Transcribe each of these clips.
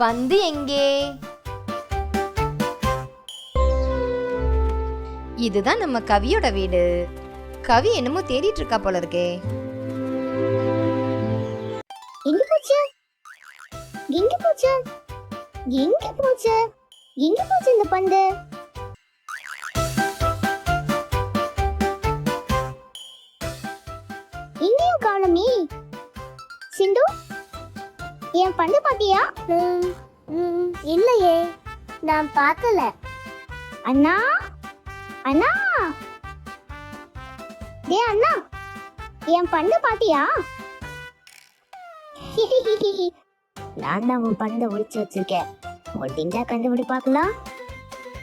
பந்து எங்கே? இதுதான் நம்ம கவியோட வீடு. கவி என்னமோ தேடிட்டு இருக்கா போல இருக்கே. எங்க போச்சு எங்க போச்சு எங்க போச்சு எங்க போச்சு இந்த பந்து? இங்கேயும் காணுமே. சிந்து, என் பந்து பாத்தியா? இல்லையே, நான் பார்க்கல. அண்ணா அண்ணா, டேய் அண்ணா, என் பந்து பாத்தியா? நான் தான் உன் பந்தை ஒளிச்சு வச்சிருக்கேன். ஒட்டிஞ்சா கண்டுபிடி பார்க்கலாம்.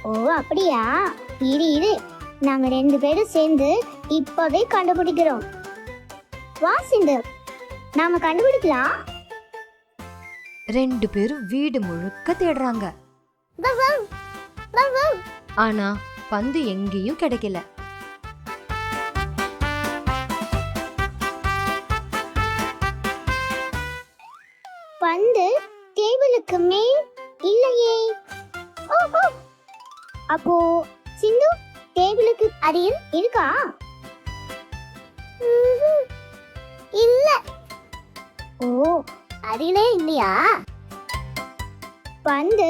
ஓ அப்படியா? இரு நாங்க 2 பேரும் சேர்ந்து இப்பவே கண்டுபிடிக்கிறோம். வா சிந்து, நாம கண்டுபிடிக்கலாம். 2 பேரும் வீடு முழுக்க தேடுறாங்க. ஆனா பந்து எங்கேயும் கிடைக்கல. பந்து டேபிளுக்கு மேல் இல்லையே. ஓஹோ, அப்போ சிந்து டேபிளுக்கு அடியில் இருக்கா? இல்ல. ஓ, அடியிலே இல்லையா? பந்து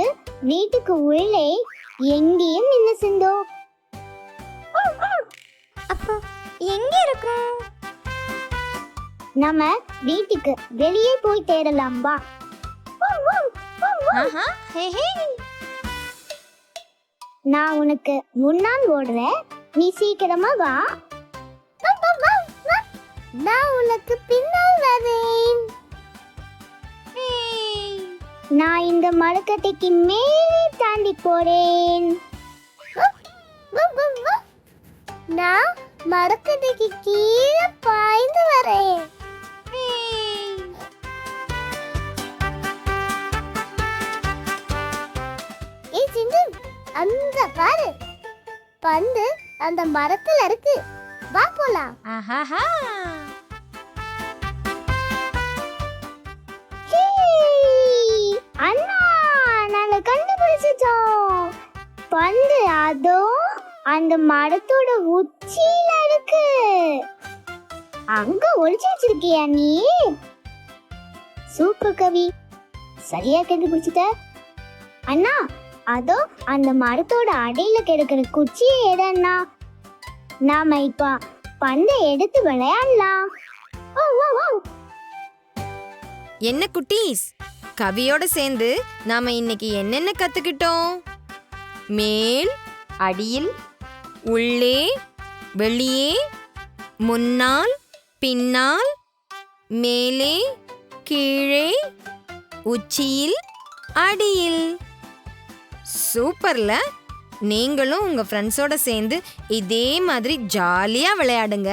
வீட்டுக்கு உள்ளே எங்கேயும் இல்ல சிந்து. அப்போ எங்க இருக்கும்? நம்ம வீட்டுக்கு வெளியே போய் தேடலாம் வா. நான் உனக்கு முன்னால் ஓடுறேன், நீ சீக்கிரமா வா. நான் உனக்கு பின்னால் வரேன். நான் இந்த மரக்கட்டைக்கு மேலே தாண்டி போறேன். நான் மரக்கட்டைக்கு கீழே பாய்ந்து வரேன். அந்த பாரு, பந்து அந்த மரத்துல இருக்கு. வா போலாம். அண்ணா, நாங்க கண்டுபிடிச்சிட்டோம். பந்து அதோ அந்த மரத்தோட உச்சியில இருக்கு. அங்க ஒளிச்சு வச்சிருக்கியா நீ? சூப்பர் கவி, சரியா கண்டுபிடிச்சிட்ட. அண்ணா, அதோ அந்த மரத்தோட அடியில கிடக்கிற குச்சி எதன்னா? நாம இப்ப பந்தை எடுத்து விளையாடலாம். என்ன குட்டீஸ், கவியோட சேர்ந்து நாம இன்னைக்கு என்னென்ன கத்துக்கிட்டோம்? மேல், அடியில், உள்ளே, வெளியே, முன்னால், பின்னால், மேலே, கீழே, உச்சியில், அடியில். சூப்பர்ல! நீங்களும் உங்க ஃப்ரெண்ட்ஸோட சேர்ந்து இதே மாதிரி ஜாலியா விளையாடுங்க.